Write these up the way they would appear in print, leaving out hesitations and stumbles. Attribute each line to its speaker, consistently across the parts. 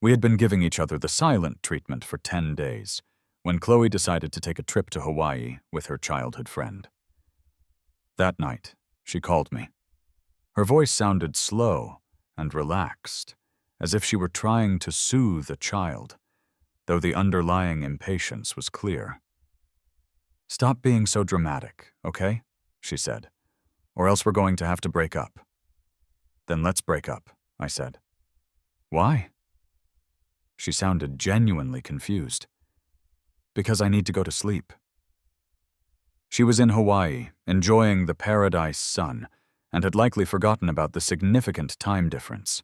Speaker 1: We had been giving each other the silent treatment for 10 days, when Chloe decided to take a trip to Hawaii with her childhood friend. That night, she called me. Her voice sounded slow and relaxed, as if she were trying to soothe a child, though the underlying impatience was clear. "Stop being so dramatic, okay?" she said, "or else we're going to have to break up." "Then let's break up," I said. "Why?" She sounded genuinely confused. "Because I need to go to sleep." She was in Hawaii, enjoying the paradise sun, and had likely forgotten about the significant time difference.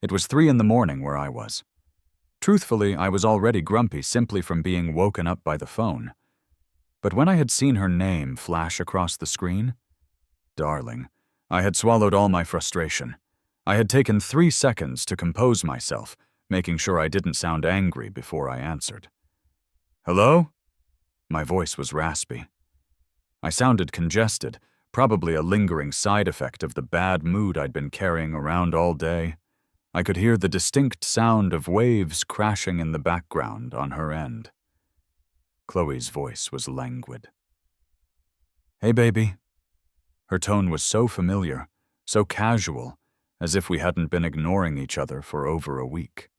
Speaker 1: It was 3 a.m. where I was. Truthfully, I was already grumpy simply from being woken up by the phone. But when I had seen her name flash across the screen, darling, I had swallowed all my frustration. I had taken 3 seconds to compose myself, making sure I didn't sound angry before I answered. "Hello?" My voice was raspy. I sounded congested, probably a lingering side effect of the bad mood I'd been carrying around all day. I could hear the distinct sound of waves crashing in the background on her end. Chloe's voice was languid. "Hey, baby." Her tone was so familiar, so casual, as if we hadn't been ignoring each other for over a week.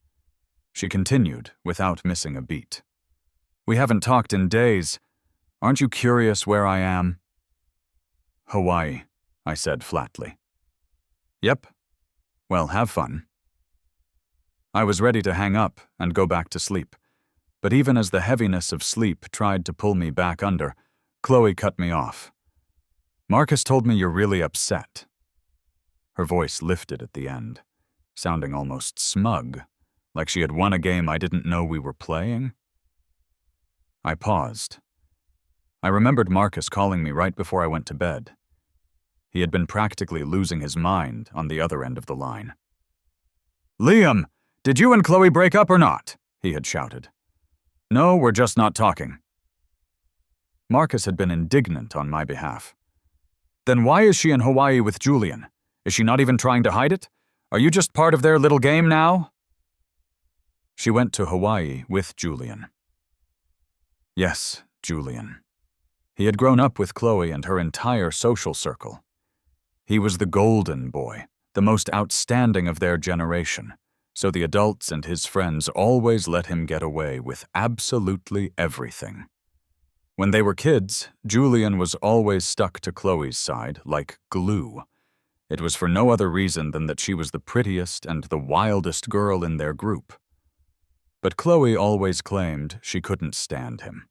Speaker 1: She continued, without missing a beat. "We haven't talked in days. Aren't you curious where I am?" "Hawaii," I said flatly. "Yep. Well, have fun." I was ready to hang up and go back to sleep, but even as the heaviness of sleep tried to pull me back under, Chloe cut me off. "Marcus told me you're really upset." Her voice lifted at the end, sounding almost smug, like she had won a game I didn't know we were playing. I paused. I remembered Marcus calling me right before I went to bed. He had been practically losing his mind on the other end of the line. "Liam, did you and Chloe break up or not?" he had shouted. "No, we're just not talking." Marcus had been indignant on my behalf. "Then why is she in Hawaii with Julian? Is she not even trying to hide it? Are you just part of their little game now?" She went to Hawaii with Julian. Yes, Julian. He had grown up with Chloe and her entire social circle. He was the golden boy, the most outstanding of their generation, so the adults and his friends always let him get away with absolutely everything. When they were kids, Julian was always stuck to Chloe's side like glue. It was for no other reason than that she was the prettiest and the wildest girl in their group. But Chloe always claimed she couldn't stand him.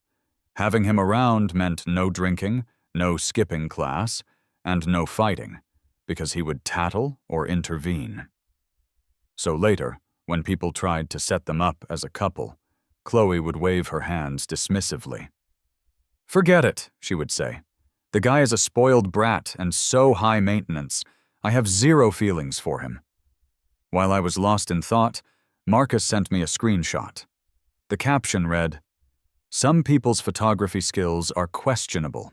Speaker 1: Having him around meant no drinking, no skipping class, and no fighting, because he would tattle or intervene. So later, when people tried to set them up as a couple, Chloe would wave her hands dismissively. "Forget it," she would say. "The guy is a spoiled brat and so high maintenance. I have zero feelings for him." While I was lost in thought, Marcus sent me a screenshot. The caption read, "Some people's photography skills are questionable."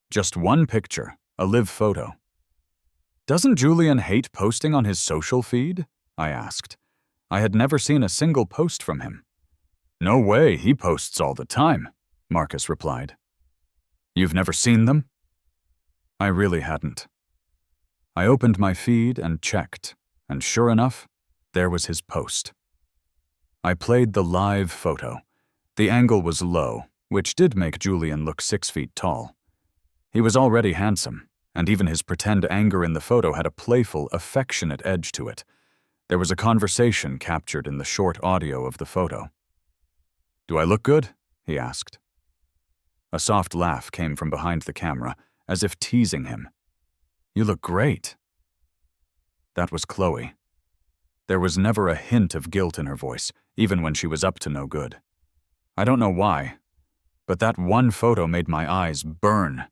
Speaker 1: Just one picture, a live photo. "Doesn't Julian hate posting on his social feed?" I asked. I had never seen a single post from him. "No way, he posts all the time," Marcus replied. "You've never seen them?" I really hadn't. I opened my feed and checked, and sure enough, there was his post. I played the live photo. The angle was low, which did make Julian look 6 feet tall. He was already handsome, and even his pretend anger in the photo had a playful, affectionate edge to it. There was a conversation captured in the short audio of the photo. "Do I look good?" he asked. A soft laugh came from behind the camera, as if teasing him. "You look great." That was Chloe. There was never a hint of guilt in her voice, even when she was up to no good. I don't know why, but that one photo made my eyes burn.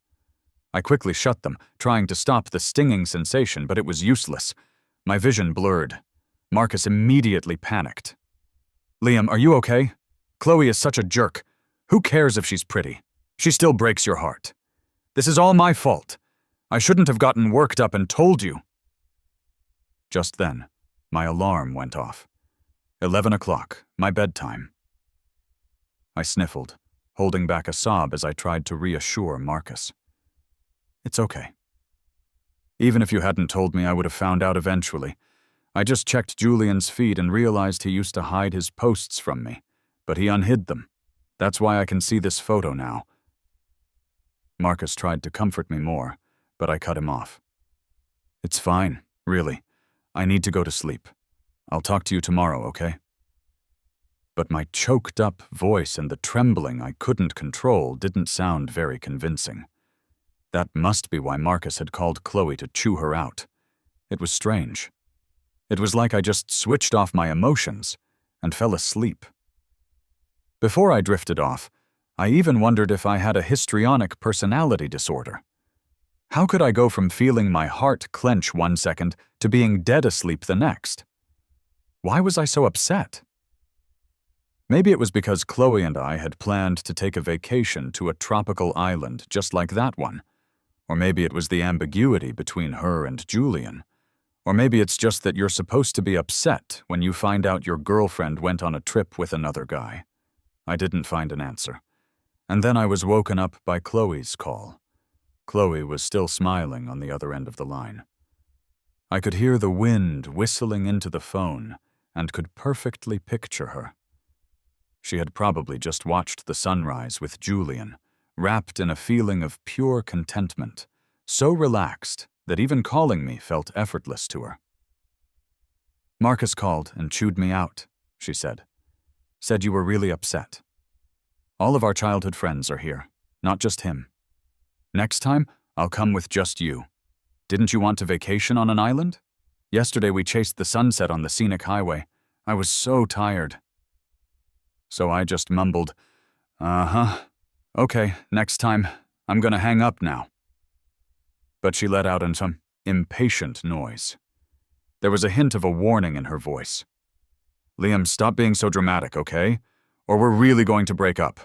Speaker 1: I quickly shut them, trying to stop the stinging sensation, but it was useless. My vision blurred. Marcus immediately panicked. "Liam, are you okay? Chloe is such a jerk. Who cares if she's pretty? She still breaks your heart. This is all my fault. I shouldn't have gotten worked up and told you." Just then, my alarm went off. 11 o'clock, my bedtime. I sniffled, holding back a sob as I tried to reassure Marcus. It's okay. Even if you hadn't told me, I would have found out eventually. I just checked Julian's feed and realized he used to hide his posts from me, but he unhid them. That's why I can see this photo now. Marcus tried to comfort me more, but I cut him off. It's fine, really. I need to go to sleep. I'll talk to you tomorrow, okay? But my choked-up voice and the trembling I couldn't control didn't sound very convincing. That must be why Marcus had called Chloe to chew her out. It was strange. It was like I just switched off my emotions and fell asleep. Before I drifted off, I even wondered if I had a histrionic personality disorder. How could I go from feeling my heart clench one second to being dead asleep the next? Why was I so upset? Maybe it was because Chloe and I had planned to take a vacation to a tropical island just like that one. Or maybe it was the ambiguity between her and Julian. Or maybe it's just that you're supposed to be upset when you find out your girlfriend went on a trip with another guy. I didn't find an answer. And then I was woken up by Chloe's call. Chloe was still smiling on the other end of the line. I could hear the wind whistling into the phone and could perfectly picture her. She had probably just watched the sunrise with Julian, wrapped in a feeling of pure contentment, so relaxed that even calling me felt effortless to her. Marcus called and chewed me out, she said. Said you were really upset. All of our childhood friends are here, not just him. Next time, I'll come with just you. Didn't you want to vacation on an island? Yesterday we chased the sunset on the scenic highway. I was so tired. So I just mumbled, Okay, next time. I'm gonna hang up now. But she let out some impatient noise. There was a hint of a warning in her voice. Liam, stop being so dramatic, okay? Or we're really going to break up.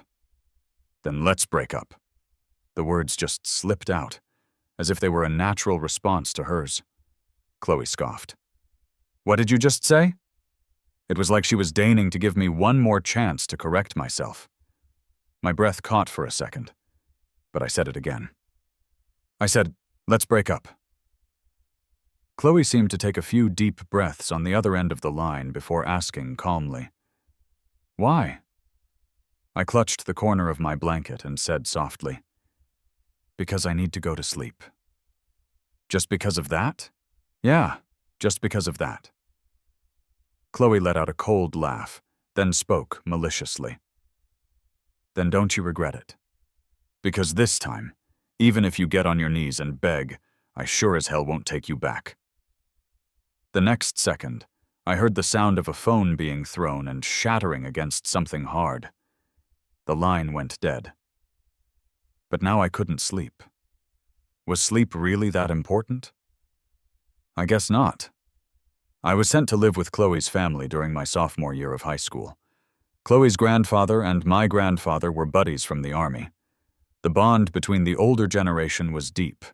Speaker 1: Then let's break up. The words just slipped out, as if they were a natural response to hers. Chloe scoffed. What did you just say? It was like she was deigning to give me one more chance to correct myself. My breath caught for a second, but I said it again. I said, let's break up. Chloe seemed to take a few deep breaths on the other end of the line before asking calmly, Why? I clutched the corner of my blanket and said softly, Because I need to go to sleep. Just because of that? Yeah, just because of that. Chloe let out a cold laugh, then spoke maliciously. Then don't you regret it? Because this time, even if you get on your knees and beg, I sure as hell won't take you back. The next second, I heard the sound of a phone being thrown and shattering against something hard. The line went dead. But now I couldn't sleep. Was sleep really that important? I guess not. I was sent to live with Chloe's family during my sophomore year of high school. Chloe's grandfather and my grandfather were buddies from the army. The bond between the older generation was deep,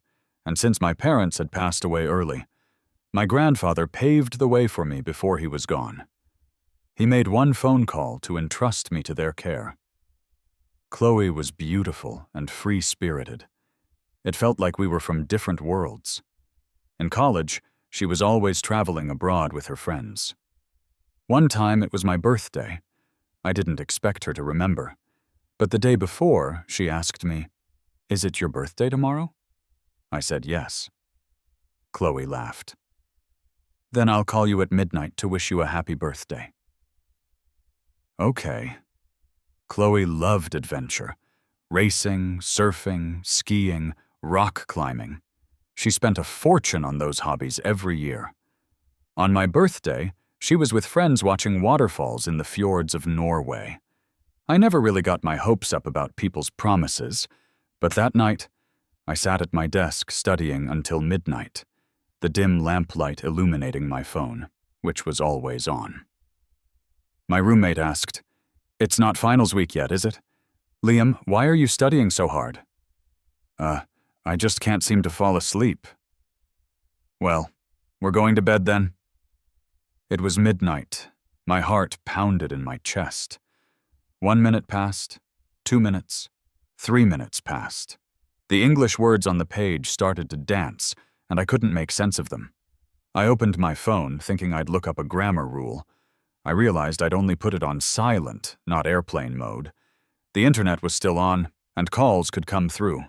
Speaker 1: and since my parents had passed away early, my grandfather paved the way for me before he was gone. He made one phone call to entrust me to their care. Chloe was beautiful and free-spirited. It felt like we were from different worlds. In college, she was always traveling abroad with her friends. One time it was my birthday. I didn't expect her to remember. But the day before, she asked me, Is it your birthday tomorrow? I said yes. Chloe laughed. Then I'll call you at midnight to wish you a happy birthday. Okay. Chloe loved adventure. Racing, surfing, skiing, rock climbing. She spent a fortune on those hobbies every year. On my birthday, she was with friends watching waterfalls in the fjords of Norway. I never really got my hopes up about people's promises, but that night, I sat at my desk studying until midnight, the dim lamplight illuminating my phone, which was always on. My roommate asked, It's not finals week yet, is it? Liam, why are you studying so hard? I just can't seem to fall asleep. Well, we're going to bed then? It was midnight, My heart pounded in my chest. 1 minute passed, 2 minutes, 3 minutes passed. The English words on the page started to dance, and I couldn't make sense of them. I opened my phone, thinking I'd look up a grammar rule. I realized I'd only put it on silent, not airplane mode. The internet was still on, and calls could come through.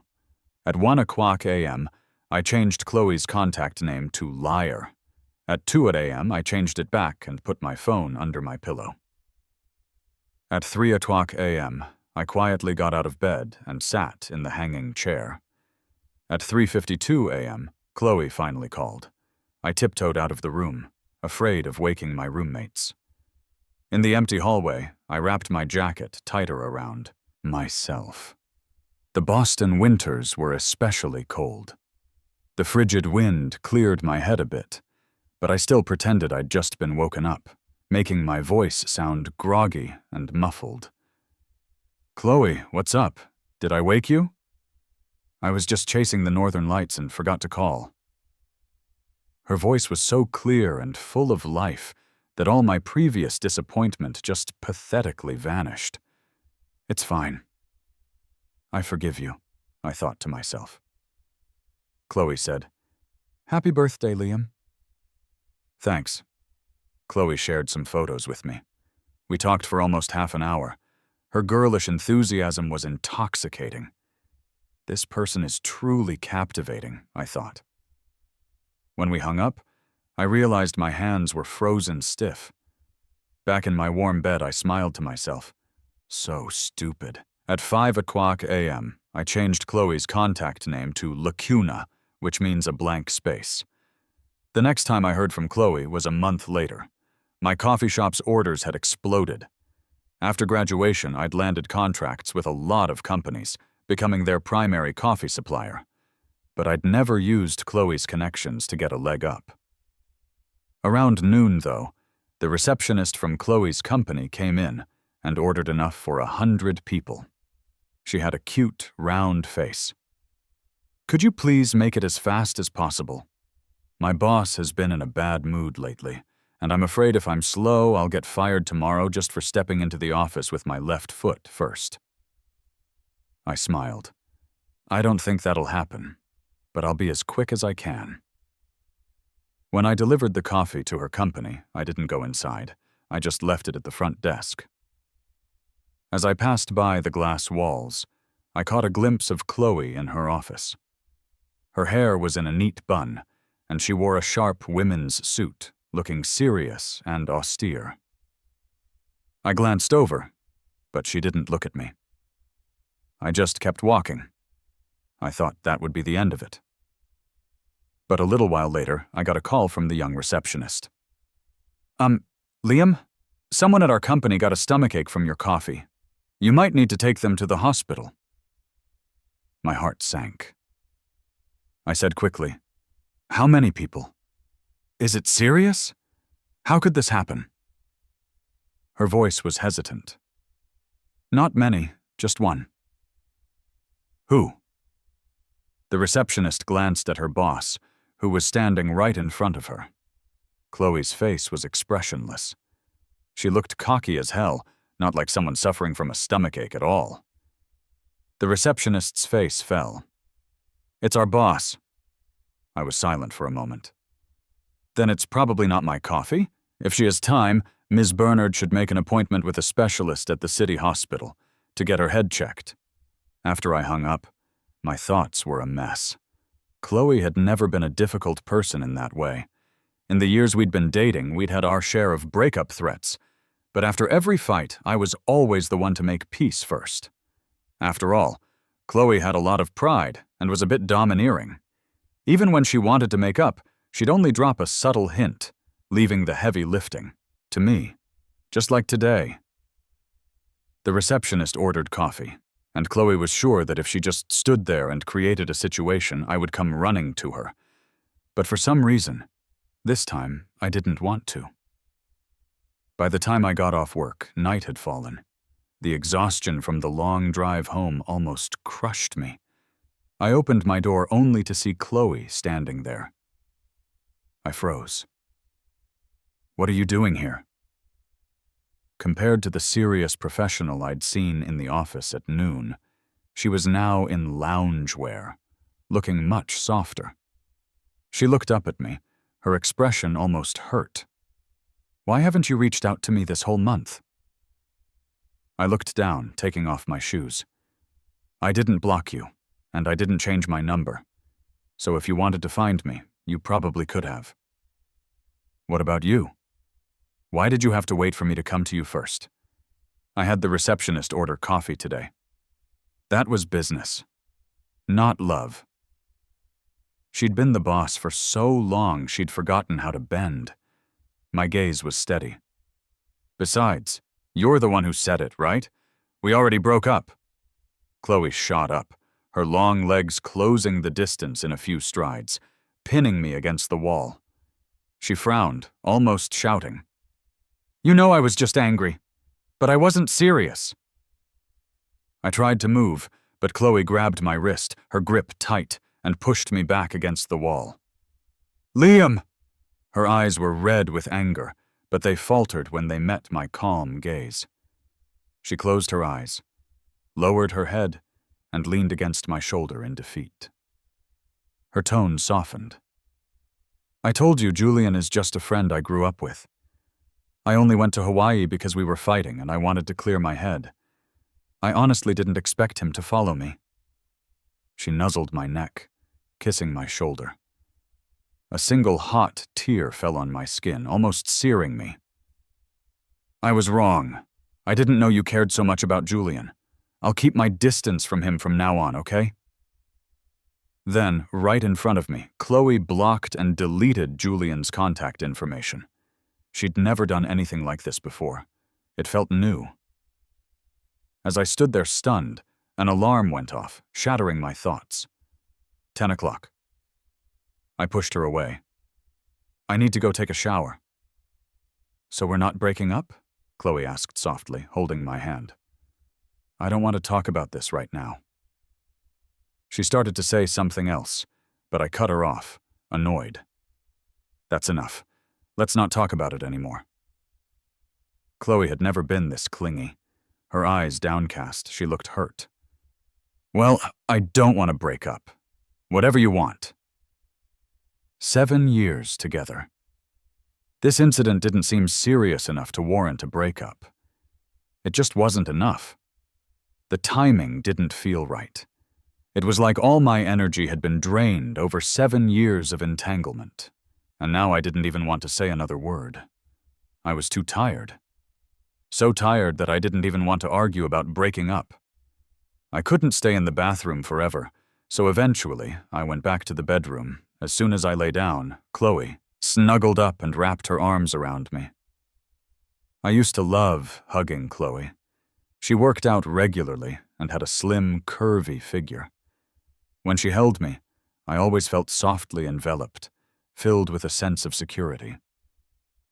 Speaker 1: At 1:00 a.m., I changed Chloe's contact name to Liar. At 2 a.m., I changed it back and put my phone under my pillow. At 3:00 a.m., I quietly got out of bed and sat in the hanging chair. At 3:52 a.m., Chloe finally called. I tiptoed out of the room, afraid of waking my roommates. In the empty hallway, I wrapped my jacket tighter around myself. The Boston winters were especially cold. The frigid wind cleared my head a bit, but I still pretended I'd just been woken up, making my voice sound groggy and muffled. "Chloe, what's up? Did I wake you?" "I was just chasing the northern lights and forgot to call." Her voice was so clear and full of life that all my previous disappointment just pathetically vanished. "It's fine. I forgive you," I thought to myself. Chloe said, "Happy birthday, Liam." "Thanks." Chloe shared some photos with me. We talked for almost half an hour. Her girlish enthusiasm was intoxicating. This person is truly captivating, I thought. When we hung up, I realized my hands were frozen stiff. Back in my warm bed, I smiled to myself. So stupid. At 5:00 a.m., I changed Chloe's contact name to Lacuna, which means a blank space. The next time I heard from Chloe was a month later. My coffee shop's orders had exploded. After graduation, I'd landed contracts with a lot of companies, becoming their primary coffee supplier. But I'd never used Chloe's connections to get a leg up. Around noon, though, the receptionist from Chloe's company came in and ordered enough for 100 people. She had a cute, round face. "Could you please make it as fast as possible? My boss has been in a bad mood lately, and I'm afraid if I'm slow, I'll get fired tomorrow just for stepping into the office with my left foot first." I smiled. "I don't think that'll happen, but I'll be as quick as I can." When I delivered the coffee to her company, I didn't go inside. I just left it at the front desk. As I passed by the glass walls, I caught a glimpse of Chloe in her office. Her hair was in a neat bun, and she wore a sharp women's suit, looking serious and austere. I glanced over, but she didn't look at me. I just kept walking. I thought that would be the end of it. But a little while later, I got a call from the young receptionist. Liam, someone at our company got a stomachache from your coffee. You might need to take them to the hospital." My heart sank. I said quickly, "How many people? Is it serious? How could this happen?" Her voice was hesitant. "Not many, just one." "Who?" The receptionist glanced at her boss, who was standing right in front of her. Chloe's face was expressionless. She looked cocky as hell, not like someone suffering from a stomachache at all. The receptionist's face fell. "It's our boss." I was silent for a moment. "Then it's probably not my coffee. If she has time, Ms. Bernard should make an appointment with a specialist at the city hospital to get her head checked." After I hung up, my thoughts were a mess. Chloe had never been a difficult person in that way. In the years we'd been dating, we'd had our share of breakup threats. But after every fight, I was always the one to make peace first. After all, Chloe had a lot of pride and was a bit domineering. Even when she wanted to make up, she'd only drop a subtle hint, leaving the heavy lifting to me, just like today. The receptionist ordered coffee, and Chloe was sure that if she just stood there and created a situation, I would come running to her. But for some reason, this time I didn't want to. By the time I got off work, night had fallen. The exhaustion from the long drive home almost crushed me. I opened my door only to see Chloe standing there. I froze. "What are you doing here?" Compared to the serious professional I'd seen in the office at noon, she was now in loungewear, looking much softer. She looked up at me, her expression almost hurt. "Why haven't you reached out to me this whole month?" I looked down, taking off my shoes. "I didn't block you, and I didn't change my number. So if you wanted to find me, you probably could have." "What about you? Why did you have to wait for me to come to you first? I had the receptionist order coffee today." That was business, not love. She'd been the boss for so long she'd forgotten how to bend. My gaze was steady. "Besides, you're the one who said it, right? We already broke up." Chloe shot up, her long legs closing the distance in a few strides, pinning me against the wall. She frowned, almost shouting. "You know I was just angry, but I wasn't serious." I tried to move, but Chloe grabbed my wrist, her grip tight, and pushed me back against the wall. "Liam!" Her eyes were red with anger, but they faltered when they met my calm gaze. She closed her eyes, lowered her head, and leaned against my shoulder in defeat. Her tone softened. "I told you Julian is just a friend I grew up with. I only went to Hawaii because we were fighting and I wanted to clear my head. I honestly didn't expect him to follow me." She nuzzled my neck, kissing my shoulder. A single hot tear fell on my skin, almost searing me. "I was wrong. I didn't know you cared so much about Julian. I'll keep my distance from him from now on, okay?" Then, right in front of me, Chloe blocked and deleted Julian's contact information. She'd never done anything like this before. It felt new. As I stood there stunned, an alarm went off, shattering my thoughts. 10 o'clock. I pushed her away. "I need to go take a shower." "So we're not breaking up?" Chloe asked softly, holding my hand. "I don't want to talk about this right now." She started to say something else, but I cut her off, annoyed. "That's enough. Let's not talk about it anymore." Chloe had never been this clingy. Her eyes downcast, she looked hurt. "Well, I don't want to break up. Whatever you want." 7 years together. This incident didn't seem serious enough to warrant a breakup. It just wasn't enough. The timing didn't feel right. It was like all my energy had been drained over 7 years of entanglement, and now I didn't even want to say another word. I was too tired. So tired that I didn't even want to argue about breaking up. I couldn't stay in the bathroom forever, so eventually I went back to the bedroom. As soon as I lay down, Chloe snuggled up and wrapped her arms around me. I used to love hugging Chloe. She worked out regularly and had a slim, curvy figure. When she held me, I always felt softly enveloped, filled with a sense of security.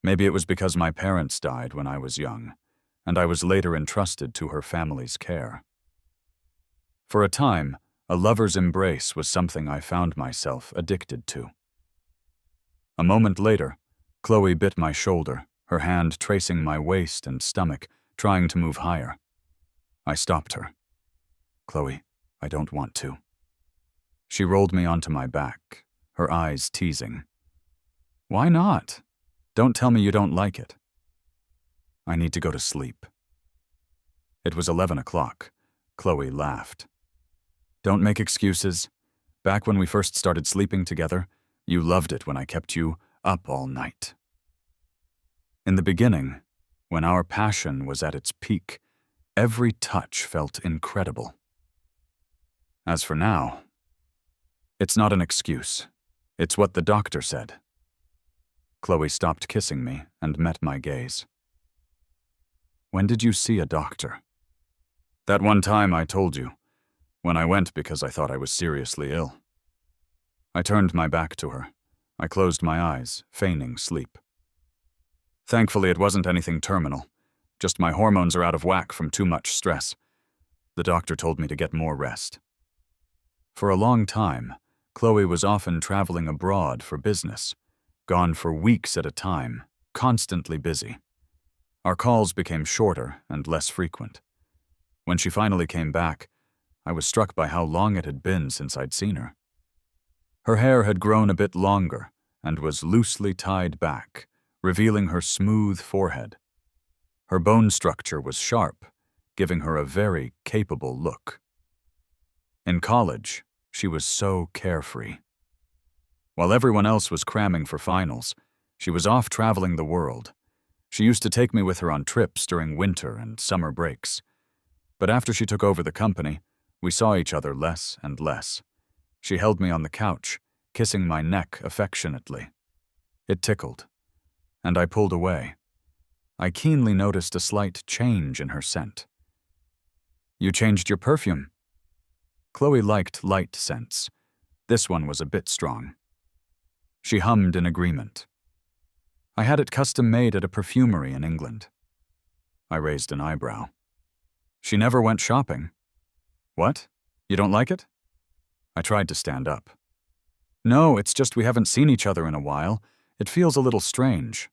Speaker 1: Maybe it was because my parents died when I was young, and I was later entrusted to her family's care. For a time, a lover's embrace was something I found myself addicted to. A moment later, Chloe bit my shoulder, her hand tracing my waist and stomach, trying to move higher. I stopped her. "Chloe, I don't want to." She rolled me onto my back, her eyes teasing. "Why not? Don't tell me you don't like it." "I need to go to sleep." It was 11 o'clock. Chloe laughed. "Don't make excuses. Back when we first started sleeping together, you loved it when I kept you up all night." In the beginning, when our passion was at its peak, every touch felt incredible. As for now, it's not an excuse. It's what the doctor said. Chloe stopped kissing me and met my gaze. "When did you see a doctor?" "That one time I told you, when I went because I thought I was seriously ill." I turned my back to her. I closed my eyes, feigning sleep. "Thankfully, it wasn't anything terminal. Just my hormones are out of whack from too much stress. The doctor told me to get more rest." For a long time, Chloe was often traveling abroad for business, gone for weeks at a time, constantly busy. Our calls became shorter and less frequent. When she finally came back, I was struck by how long it had been since I'd seen her. Her hair had grown a bit longer and was loosely tied back, revealing her smooth forehead. Her bone structure was sharp, giving her a very capable look. In college, she was so carefree. While everyone else was cramming for finals, she was off traveling the world. She used to take me with her on trips during winter and summer breaks. But after she took over the company, we saw each other less and less. She held me on the couch, kissing my neck affectionately. It tickled, and I pulled away. I keenly noticed a slight change in her scent. "You changed your perfume." Chloe liked light scents. This one was a bit strong. She hummed in agreement. "I had it custom made at a perfumery in England." I raised an eyebrow. "She never went shopping." "What? You don't like it?" I tried to stand up. "No, it's just we haven't seen each other in a while. It feels a little strange."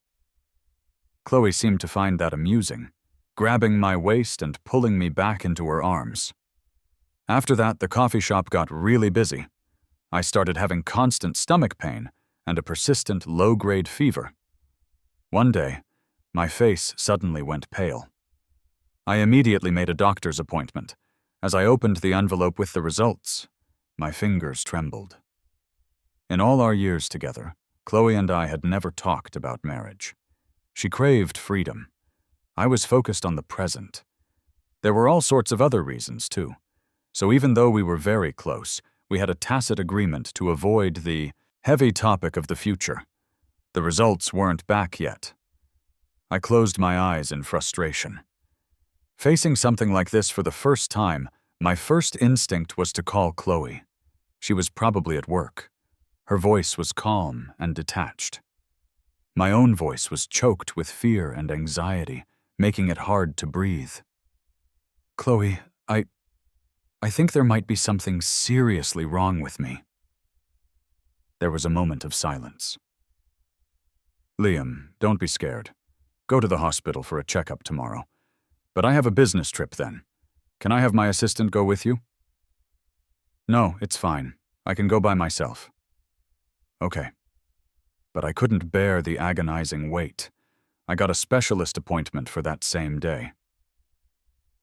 Speaker 1: Chloe seemed to find that amusing, grabbing my waist and pulling me back into her arms. After that, the coffee shop got really busy. I started having constant stomach pain and a persistent low-grade fever. One day, my face suddenly went pale. I immediately made a doctor's appointment. As I opened the envelope with the results, my fingers trembled. In all our years together, Chloe and I had never talked about marriage. She craved freedom. I was focused on the present. There were all sorts of other reasons, too. So even though we were very close, we had a tacit agreement to avoid the heavy topic of the future. The results weren't back yet. I closed my eyes in frustration. Facing something like this for the first time, my first instinct was to call Chloe. She was probably at work. Her voice was calm and detached. My own voice was choked with fear and anxiety, making it hard to breathe. "Chloe, I think there might be something seriously wrong with me." There was a moment of silence. "Liam, don't be scared. Go to the hospital for a checkup tomorrow. But I have a business trip then. Can I have my assistant go with you?" "No, it's fine. I can go by myself." "Okay." But I couldn't bear the agonizing wait. I got a specialist appointment for that same day.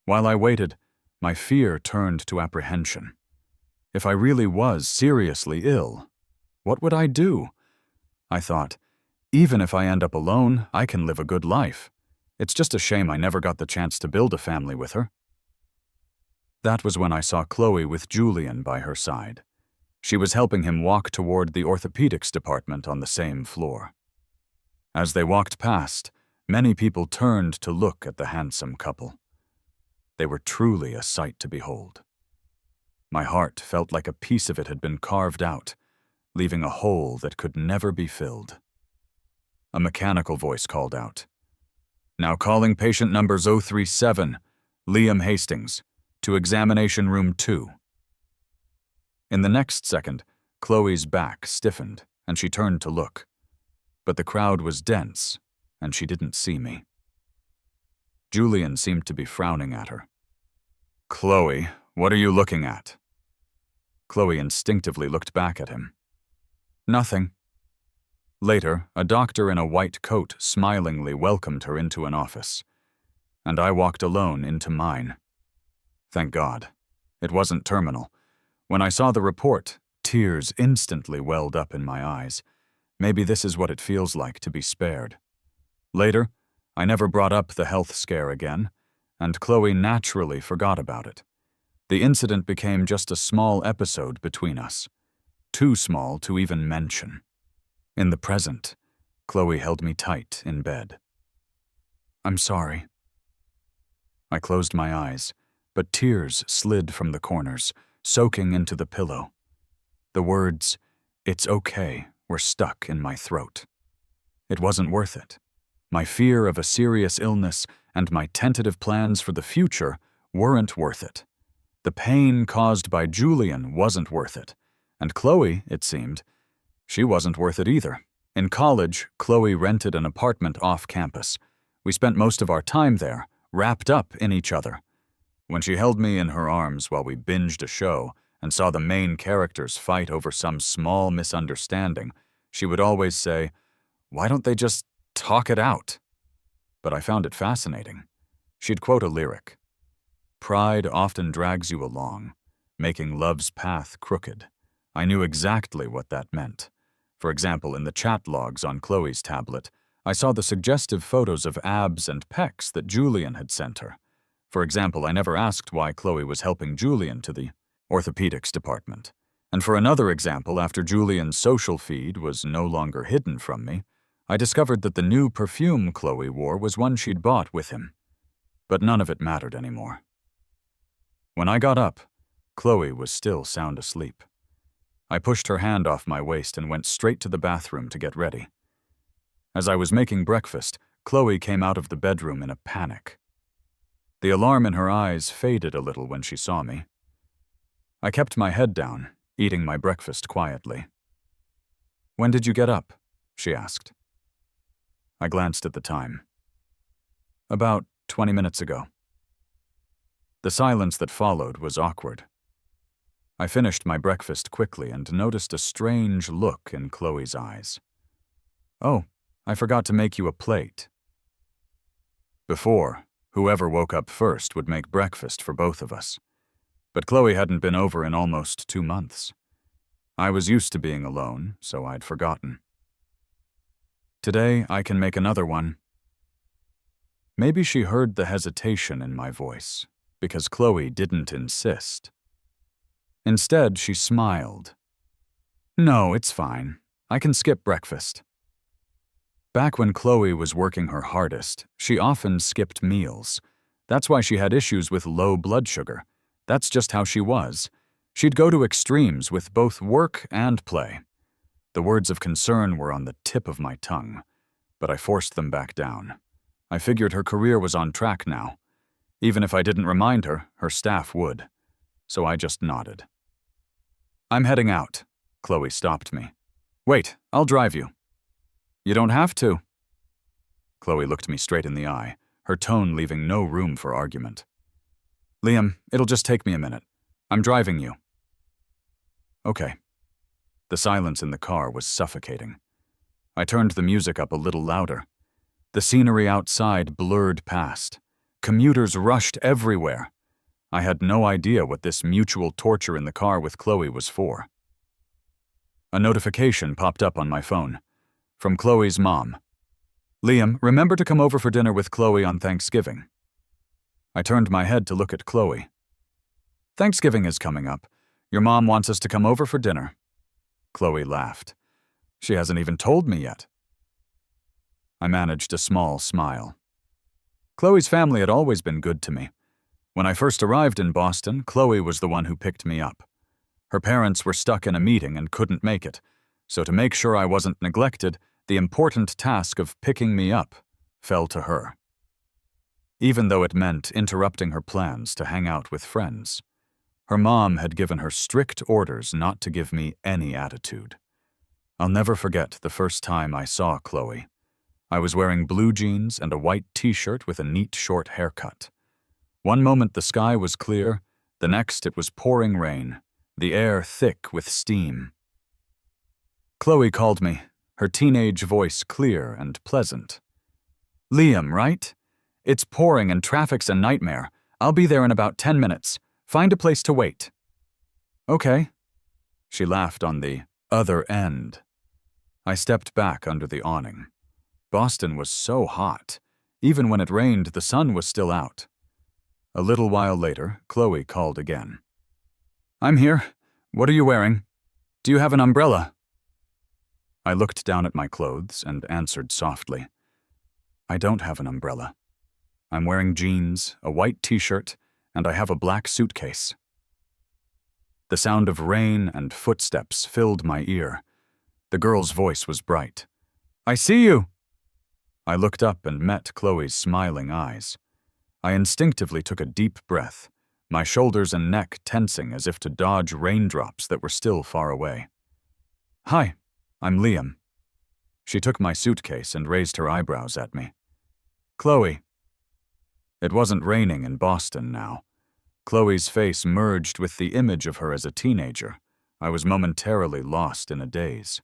Speaker 1: While I waited, my fear turned to apprehension. If I really was seriously ill, what would I do? I thought, even if I end up alone, I can live a good life. It's just a shame I never got the chance to build a family with her. That was when I saw Chloe with Julian by her side. She was helping him walk toward the orthopedics department on the same floor. As they walked past, many people turned to look at the handsome couple. They were truly a sight to behold. My heart felt like a piece of it had been carved out, leaving a hole that could never be filled. A mechanical voice called out, "Now calling patient number 037, Liam Hastings, to examination room 2. In the next second, Chloe's back stiffened, and she turned to look. But the crowd was dense, and she didn't see me. Julian seemed to be frowning at her. "Chloe, what are you looking at?" Chloe instinctively looked back at him. "Nothing." Later, a doctor in a white coat smilingly welcomed her into an office, and I walked alone into mine. Thank God. It wasn't terminal. When I saw the report, tears instantly welled up in my eyes. Maybe this is what it feels like to be spared. Later, I never brought up the health scare again, and Chloe naturally forgot about it. The incident became just a small episode between us, too small to even mention. In the present, Chloe held me tight in bed. "I'm sorry." I closed my eyes, but tears slid from the corners, soaking into the pillow. The words, "It's okay," were stuck in my throat. It wasn't worth it. My fear of a serious illness and my tentative plans for the future weren't worth it. The pain caused by Julian wasn't worth it. And Chloe, it seemed, she wasn't worth it either. In college, Chloe rented an apartment off campus. We spent most of our time there, wrapped up in each other. When she held me in her arms while we binged a show and saw the main characters fight over some small misunderstanding, she would always say, "Why don't they just talk it out?" But I found it fascinating. She'd quote a lyric. "Pride often drags you along, making love's path crooked." I knew exactly what that meant. For example, in the chat logs on Chloe's tablet, I saw the suggestive photos of abs and pecs that Julian had sent her. For example, I never asked why Chloe was helping Julian to the orthopedics department. And for another example, after Julian's social feed was no longer hidden from me, I discovered that the new perfume Chloe wore was one she'd bought with him. But none of it mattered anymore. When I got up, Chloe was still sound asleep. I pushed her hand off my waist and went straight to the bathroom to get ready. As I was making breakfast, Chloe came out of the bedroom in a panic. The alarm in her eyes faded a little when she saw me. I kept my head down, eating my breakfast quietly. "When did you get up?" she asked. I glanced at the time. "About 20 minutes ago." The silence that followed was awkward. I finished my breakfast quickly and noticed a strange look in Chloe's eyes. "Oh, I forgot to make you a plate." Before, whoever woke up first would make breakfast for both of us. But Chloe hadn't been over in almost 2 months. I was used to being alone, so I'd forgotten. "Today, I can make another one." Maybe she heard the hesitation in my voice, because Chloe didn't insist. Instead, she smiled. "No, it's fine. I can skip breakfast." Back when Chloe was working her hardest, she often skipped meals. That's why she had issues with low blood sugar. That's just how she was. She'd go to extremes with both work and play. The words of concern were on the tip of my tongue, but I forced them back down. I figured her career was on track now. Even if I didn't remind her, her staff would. So I just nodded. "I'm heading out." Chloe stopped me. "Wait, I'll drive you." "You don't have to." Chloe looked me straight in the eye, her tone leaving no room for argument. "Liam, it'll just take me a minute. I'm driving you." Okay. The silence in the car was suffocating. I turned the music up a little louder. The scenery outside blurred past. Commuters rushed everywhere. I had no idea what this mutual torture in the car with Chloe was for. A notification popped up on my phone. From Chloe's mom. "Liam, remember to come over for dinner with Chloe on Thanksgiving." I turned my head to look at Chloe. "Thanksgiving is coming up. Your mom wants us to come over for dinner." Chloe laughed. "She hasn't even told me yet." I managed a small smile. Chloe's family had always been good to me. When I first arrived in Boston, Chloe was the one who picked me up. Her parents were stuck in a meeting and couldn't make it, so to make sure I wasn't neglected, the important task of picking me up fell to her. Even though it meant interrupting her plans to hang out with friends. Her mom had given her strict orders not to give me any attitude. I'll never forget the first time I saw Chloe. I was wearing blue jeans and a white t-shirt with a neat short haircut. One moment the sky was clear, the next it was pouring rain, the air thick with steam. Chloe called me, her teenage voice clear and pleasant. "Liam, right? It's pouring and traffic's a nightmare. I'll be there in about 10 minutes. Find a place to wait." "Okay." She laughed on the other end. I stepped back under the awning. Boston was so hot. Even when it rained, the sun was still out. A little while later, Chloe called again. "I'm here. What are you wearing? Do you have an umbrella?" I looked down at my clothes and answered softly. "I don't have an umbrella. I'm wearing jeans, a white t-shirt, and I have a black suitcase." The sound of rain and footsteps filled my ear. The girl's voice was bright. "I see you!" I looked up and met Chloe's smiling eyes. I instinctively took a deep breath, my shoulders and neck tensing as if to dodge raindrops that were still far away. "Hi, I'm Liam." She took my suitcase and raised her eyebrows at me. Chloe. It wasn't raining in Boston now. Chloe's face merged with the image of her as a teenager. I was momentarily lost in a daze.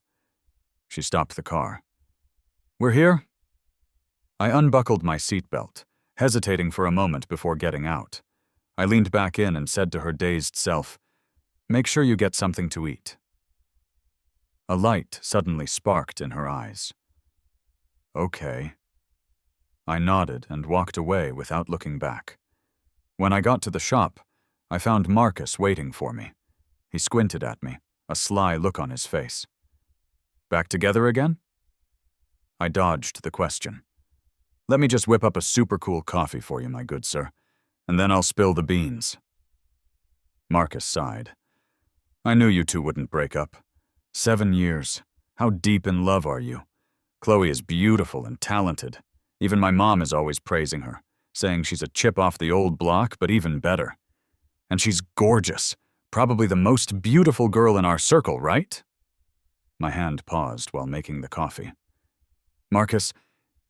Speaker 1: She stopped the car. We're here? I unbuckled my seatbelt, hesitating for a moment before getting out. I leaned back in and said to her dazed self, "Make sure you get something to eat." A light suddenly sparked in her eyes. Okay. I nodded and walked away without looking back. When I got to the shop, I found Marcus waiting for me. He squinted at me, a sly look on his face. Back together again? I dodged the question. Let me just whip up a super cool coffee for you, my good sir, and then I'll spill the beans. Marcus sighed. I knew you two wouldn't break up. 7 years. How deep in love are you? Chloe is beautiful and talented. Even my mom is always praising her, saying she's a chip off the old block, but even better. And she's gorgeous. Probably the most beautiful girl in our circle, right? My hand paused while making the coffee. Marcus,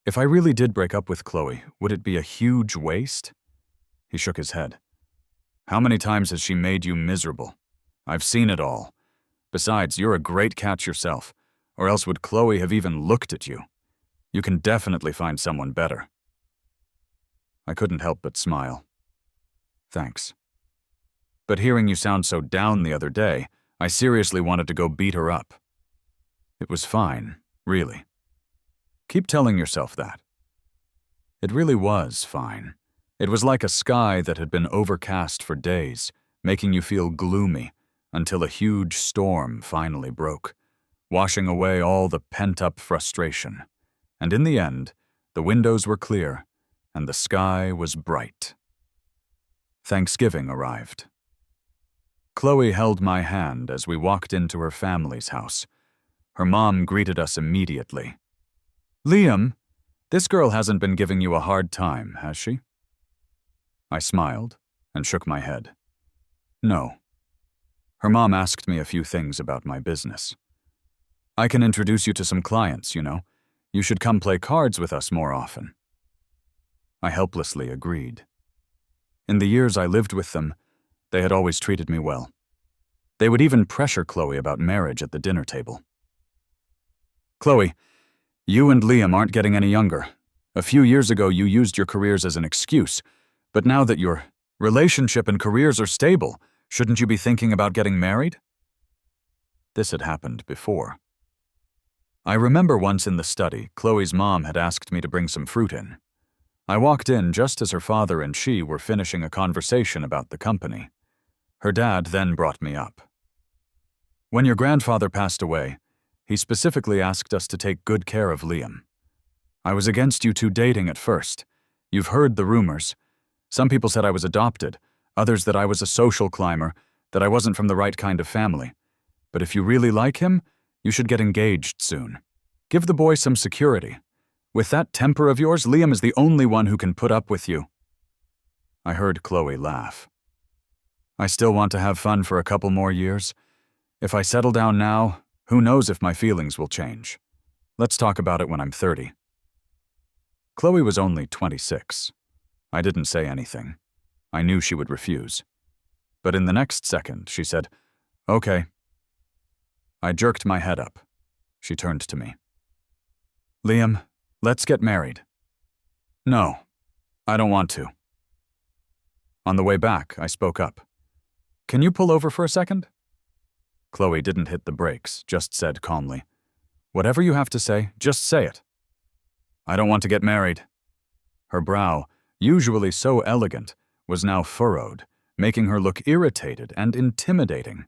Speaker 1: if I really did break up with Chloe, would it be a huge waste? He shook his head. How many times has she made you miserable? I've seen it all. Besides, you're a great catch yourself, or else would Chloe have even looked at you? You can definitely find someone better. I couldn't help but smile. Thanks. But hearing you sound so down the other day, I seriously wanted to go beat her up. It was fine, really. Keep telling yourself that. It really was fine. It was like a sky that had been overcast for days, making you feel gloomy, until a huge storm finally broke, washing away all the pent-up frustration. And in the end, the windows were clear, and the sky was bright. Thanksgiving arrived. Chloe held my hand as we walked into her family's house. Her mom greeted us immediately. Liam, this girl hasn't been giving you a hard time, has she? I smiled and shook my head. No. Her mom asked me a few things about my business. I can introduce you to some clients, you know. You should come play cards with us more often. I helplessly agreed. In the years I lived with them, they had always treated me well. They would even pressure Chloe about marriage at the dinner table. Chloe, you and Liam aren't getting any younger. A few years ago you used your careers as an excuse, but now that your relationship and careers are stable, shouldn't you be thinking about getting married? This had happened before. I remember once in the study, Chloe's mom had asked me to bring some fruit in. I walked in just as her father and she were finishing a conversation about the company. Her dad then brought me up. When your grandfather passed away, he specifically asked us to take good care of Liam. I was against you two dating at first. You've heard the rumors. Some people said I was adopted, others that I was a social climber, that I wasn't from the right kind of family. But if you really like him, you should get engaged soon. Give the boy some security. With that temper of yours, Liam is the only one who can put up with you. I heard Chloe laugh. I still want to have fun for a couple more years. If I settle down now, who knows if my feelings will change. Let's talk about it when I'm 30. Chloe was only 26. I didn't say anything. I knew she would refuse. But in the next second, she said, Okay. I jerked my head up. She turned to me. Liam, let's get married. No, I don't want to. On the way back, I spoke up. Can you pull over for a second? Chloe didn't hit the brakes, just said calmly, Whatever you have to say, just say it. I don't want to get married. Her brow, usually so elegant, was now furrowed, making her look irritated and intimidating.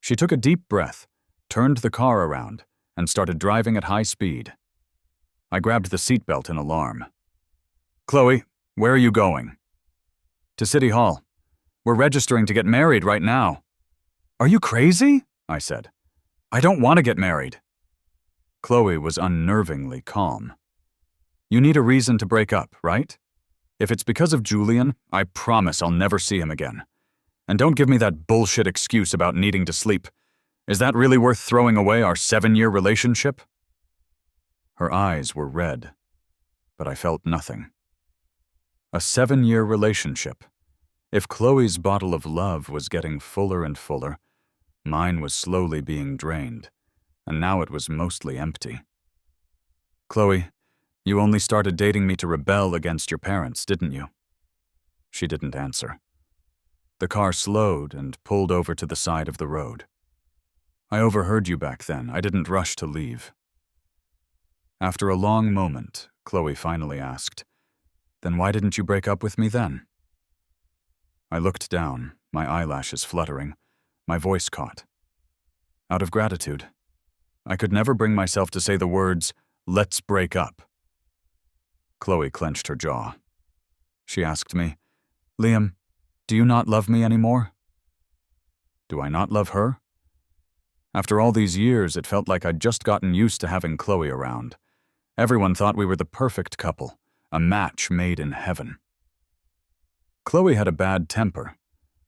Speaker 1: She took a deep breath, turned the car around, and started driving at high speed. I grabbed the seatbelt in alarm. Chloe, where are you going? To City Hall. We're registering to get married right now. Are you crazy? I said. I don't want to get married. Chloe was unnervingly calm. You need a reason to break up, right? If it's because of Julian, I promise I'll never see him again. And don't give me that bullshit excuse about needing to sleep. Is that really worth throwing away our 7-year relationship? Her eyes were red, but I felt nothing. A 7-year relationship. If Chloe's bottle of love was getting fuller and fuller, mine was slowly being drained, and now it was mostly empty. Chloe, you only started dating me to rebel against your parents, didn't you? She didn't answer. The car slowed and pulled over to the side of the road. I overheard you back then. I didn't rush to leave. After a long moment, Chloe finally asked, "Then why didn't you break up with me then?" I looked down, my eyelashes fluttering, my voice caught. Out of gratitude. I could never bring myself to say the words, "Let's break up." Chloe clenched her jaw. She asked me, "Liam, do you not love me anymore?" Do I not love her? After all these years, it felt like I'd just gotten used to having Chloe around. Everyone thought we were the perfect couple, a match made in heaven. Chloe had a bad temper,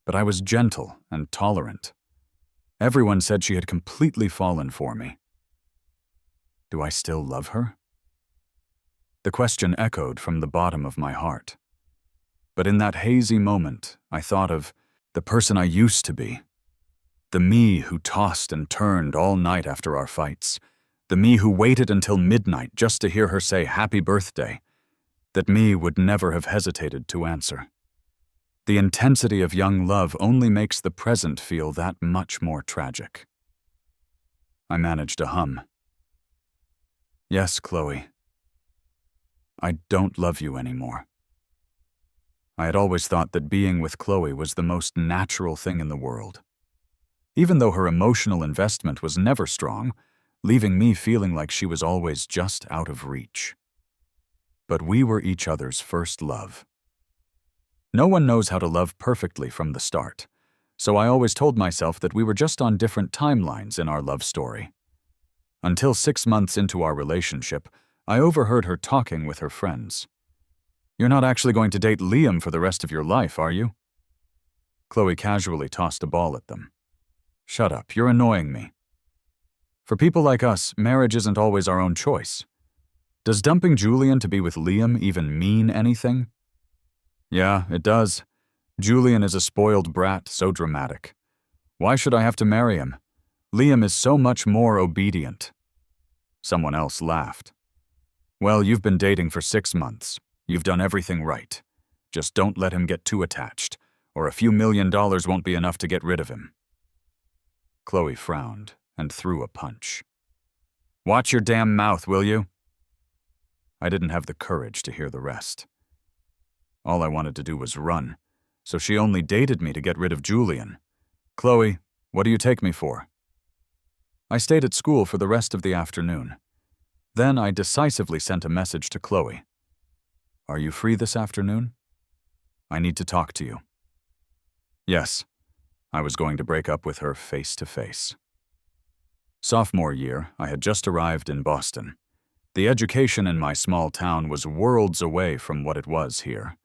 Speaker 1: but I was gentle and tolerant. Everyone said she had completely fallen for me. Do I still love her? The question echoed from the bottom of my heart. But in that hazy moment, I thought of the person I used to be. The me who tossed and turned all night after our fights. The me who waited until midnight just to hear her say happy birthday. That me would never have hesitated to answer. The intensity of young love only makes the present feel that much more tragic. I managed to hum. Yes, Chloe. I don't love you anymore. I had always thought that being with Chloe was the most natural thing in the world. Even though her emotional investment was never strong, leaving me feeling like she was always just out of reach. But we were each other's first love. No one knows how to love perfectly from the start, so I always told myself that we were just on different timelines in our love story. Until 6 months into our relationship, I overheard her talking with her friends. "You're not actually going to date Liam for the rest of your life, are you?" Chloe casually tossed a ball at them. "Shut up, you're annoying me. For people like us, marriage isn't always our own choice. Does dumping Julian to be with Liam even mean anything?" "Yeah, it does. Julian is a spoiled brat, so dramatic. Why should I have to marry him? Liam is so much more obedient." Someone else laughed. "Well, you've been dating for 6 months. You've done everything right. Just don't let him get too attached, or a few $1,000,000 won't be enough to get rid of him." Chloe frowned and threw a punch. "Watch your damn mouth, will you?" I didn't have the courage to hear the rest. All I wanted to do was run, so she only dated me to get rid of Julian. "Chloe, what do you take me for?" I stayed at school for the rest of the afternoon. Then I decisively sent a message to Chloe. "Are you free this afternoon? I need to talk to you." Yes, I was going to break up with her face to face. Sophomore year, I had just arrived in Boston. The education in my small town was worlds away from what it was here.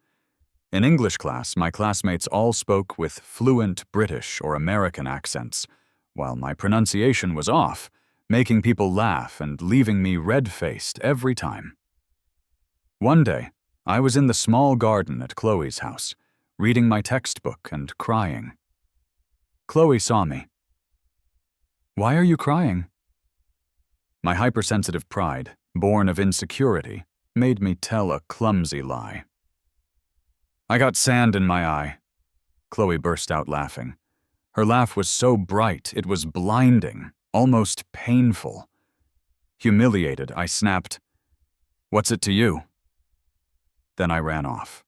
Speaker 1: In English class, my classmates all spoke with fluent British or American accents, while my pronunciation was off, making people laugh and leaving me red-faced every time. One day, I was in the small garden at Chloe's house, reading my textbook and crying. Chloe saw me. "Why are you crying?" My hypersensitive pride, born of insecurity, made me tell a clumsy lie. "I got sand in my eye." Chloe burst out laughing. Her laugh was so bright it was blinding, almost painful. Humiliated, I snapped, "What's it to you?" Then I ran off.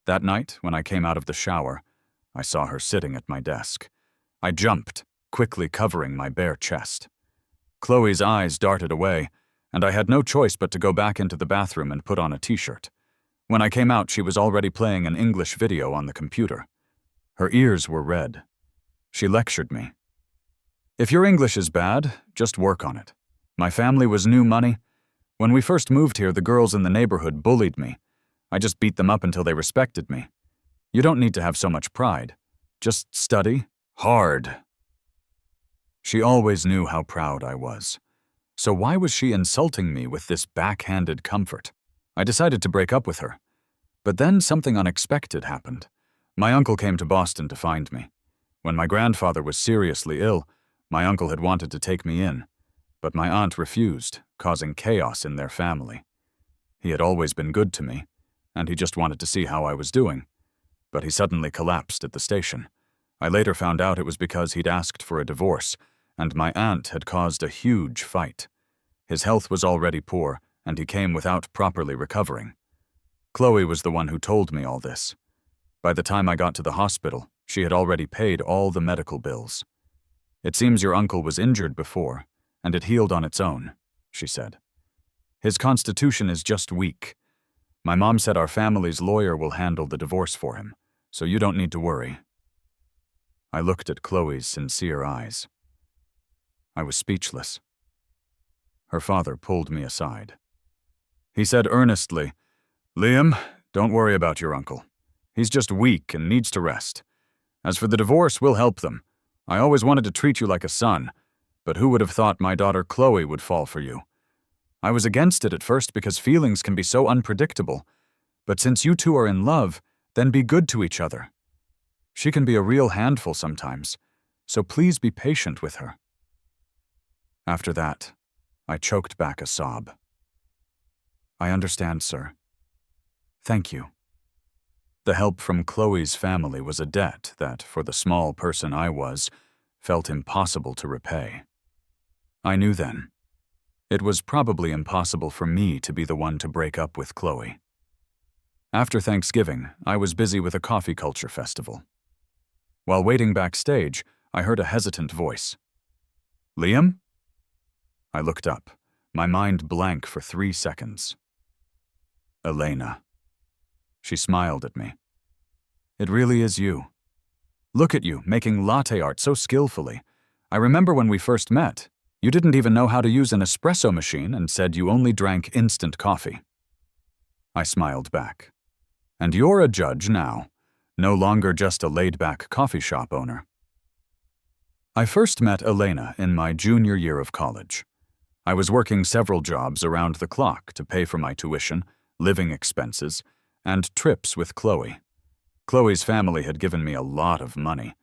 Speaker 1: That night, when I came out of the shower, I saw her sitting at my desk. I jumped, quickly covering my bare chest. Chloe's eyes darted away, and I had no choice but to go back into the bathroom and put on a t-shirt. When I came out, she was already playing an English video on the computer. Her ears were red. She lectured me. "If your English is bad, just work on it. My family was new money. When we first moved here, the girls in the neighborhood bullied me. I just beat them up until they respected me. You don't need to have so much pride. Just study hard." She always knew how proud I was. So why was she insulting me with this backhanded comfort? I decided to break up with her. But then something unexpected happened. My uncle came to Boston to find me. When my grandfather was seriously ill, my uncle had wanted to take me in, but my aunt refused, causing chaos in their family. He had always been good to me, and he just wanted to see how I was doing. But he suddenly collapsed at the station. I later found out it was because he'd asked for a divorce, and my aunt had caused a huge fight. His health was already poor, and he came without properly recovering. Chloe was the one who told me all this. By the time I got to the hospital, she had already paid all the medical bills. It seems your uncle was injured before, and it healed on its own, she said. His constitution is just weak. My mom said our family's lawyer will handle the divorce for him, so you don't need to worry. I looked at Chloe's sincere eyes. I was speechless. Her father pulled me aside. He said earnestly, "Liam, don't worry about your uncle. He's just weak and needs to rest. As for the divorce, we'll help them. I always wanted to treat you like a son, but who would have thought my daughter Chloe would fall for you? I was against it at first because feelings can be so unpredictable, but since you two are in love, then be good to each other. She can be a real handful sometimes, so please be patient with her." After that, I choked back a sob. "I understand, sir. Thank you." The help from Chloe's family was a debt that, for the small person I was, felt impossible to repay. I knew then. It was probably impossible for me to be the one to break up with Chloe. After Thanksgiving, I was busy with a coffee culture festival. While waiting backstage, I heard a hesitant voice. "Liam?" I looked up, my mind blank for 3 seconds. Elena. She smiled at me. "It really is you. Look at you, making latte art so skillfully. I remember when we first met. You didn't even know how to use an espresso machine and said you only drank instant coffee." I smiled back. "And you're a judge now, no longer just a laid-back coffee shop owner." I first met Elena in my junior year of college. I was working several jobs around the clock to pay for my tuition, living expenses, and trips with Chloe. Chloe's family had given me a lot of money,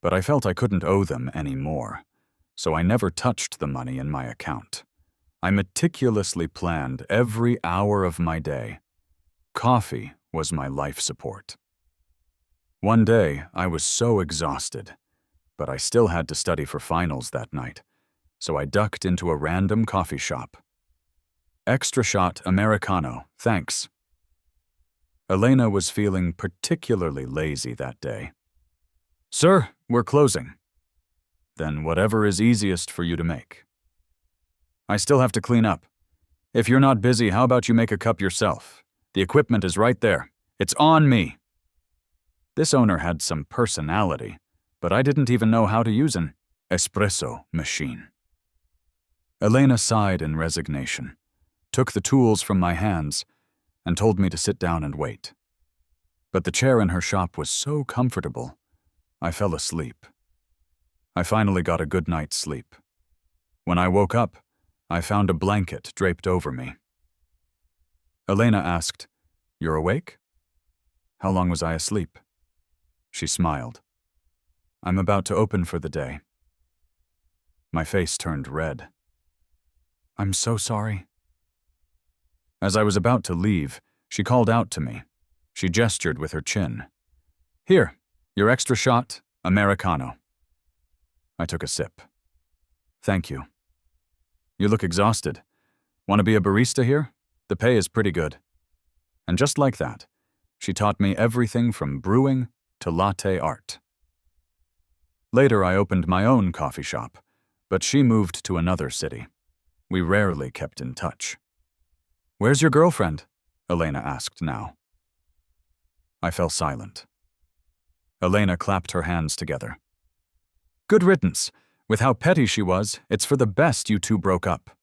Speaker 1: but I felt I couldn't owe them any more, so I never touched the money in my account. I meticulously planned every hour of my day. Coffee was my life support. One day, I was so exhausted, but I still had to study for finals that night, so I ducked into a random coffee shop. "Extra shot Americano, thanks." Elena was feeling particularly lazy that day. "Sir, we're closing." "Then whatever is easiest for you to make." "I still have to clean up. If you're not busy, how about you make a cup yourself? The equipment is right there. It's on me." This owner had some personality, but I didn't even know how to use an espresso machine. Elena sighed in resignation, took the tools from my hands, and told me to sit down and wait. But the chair in her shop was so comfortable, I fell asleep. I finally got a good night's sleep. When I woke up, I found a blanket draped over me. Elena asked, "You're awake?" How long was I asleep? She smiled. "I'm about to open for the day." My face turned red. "I'm so sorry." As I was about to leave, she called out to me. She gestured with her chin. "Here, your extra shot, Americano." I took a sip. "Thank you." "You look exhausted. Want to be a barista here? The pay is pretty good." And just like that, she taught me everything from brewing to latte art. Later, I opened my own coffee shop, but she moved to another city. We rarely kept in touch. "Where's your girlfriend?" Elena asked now. I fell silent. Elena clapped her hands together. "Good riddance. With how petty she was, it's for the best you two broke up."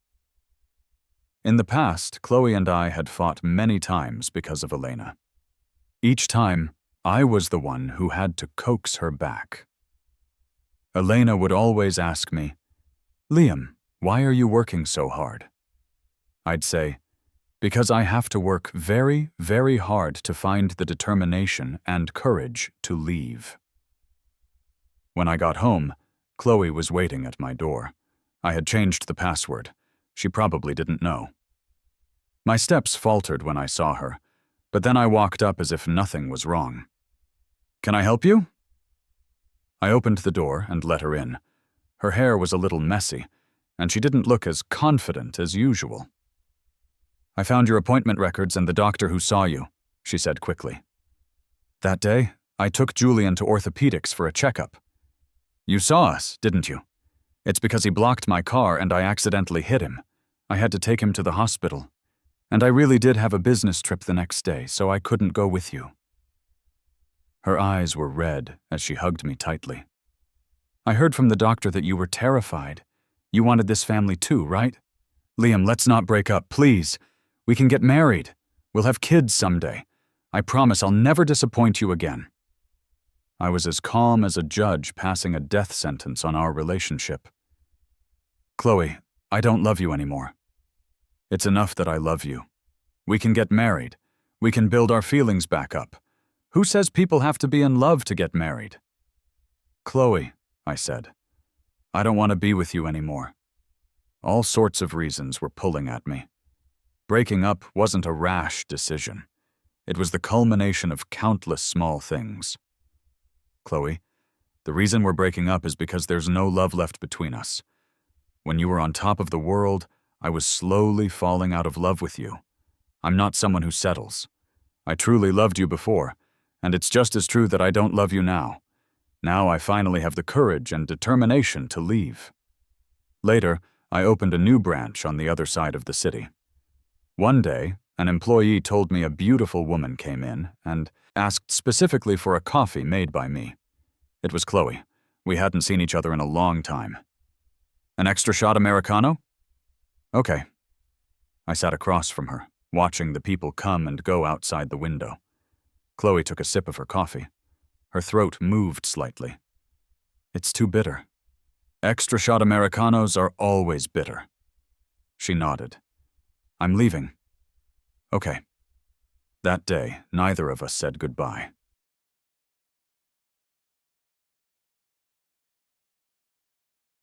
Speaker 1: In the past, Chloe and I had fought many times because of Elena. Each time, I was the one who had to coax her back. Elena would always ask me, "Liam, why are you working so hard?" I'd say, Because I have to work very, very hard to find the determination and courage to leave. When I got home, Chloe was waiting at my door. I had changed the password. She probably didn't know. My steps faltered when I saw her, but then I walked up as if nothing was wrong. "Can I help you?" I opened the door and let her in. Her hair was a little messy, and she didn't look as confident as usual. "I found your appointment records and the doctor who saw you," she said quickly. "That day, I took Julian to orthopedics for a checkup. You saw us, didn't you? It's because he blocked my car and I accidentally hit him. I had to take him to the hospital. And I really did have a business trip the next day, so I couldn't go with you." Her eyes were red as she hugged me tightly. "I heard from the doctor that you were terrified. You wanted this family too, right? Liam, let's not break up, please. We can get married. We'll have kids someday. I promise I'll never disappoint you again." I was as calm as a judge passing a death sentence on our relationship. "Chloe, I don't love you anymore. It's enough that I love you. We can get married. We can build our feelings back up. Who says people have to be in love to get married?" "Chloe," I said, "I don't want to be with you anymore." All sorts of reasons were pulling at me. Breaking up wasn't a rash decision. It was the culmination of countless small things. "Chloe, the reason we're breaking up is because there's no love left between us. When you were on top of the world, I was slowly falling out of love with you. I'm not someone who settles. I truly loved you before, and it's just as true that I don't love you now. Now I finally have the courage and determination to leave." Later, I opened a new branch on the other side of the city. One day, an employee told me a beautiful woman came in and asked specifically for a coffee made by me. It was Chloe. We hadn't seen each other in a long time. "An extra shot Americano?" "Okay." I sat across from her, watching the people come and go outside the window. Chloe took a sip of her coffee. Her throat moved slightly. "It's too bitter. Extra shot Americanos are always bitter." She nodded. "I'm leaving." "Okay." That day, neither of us said goodbye.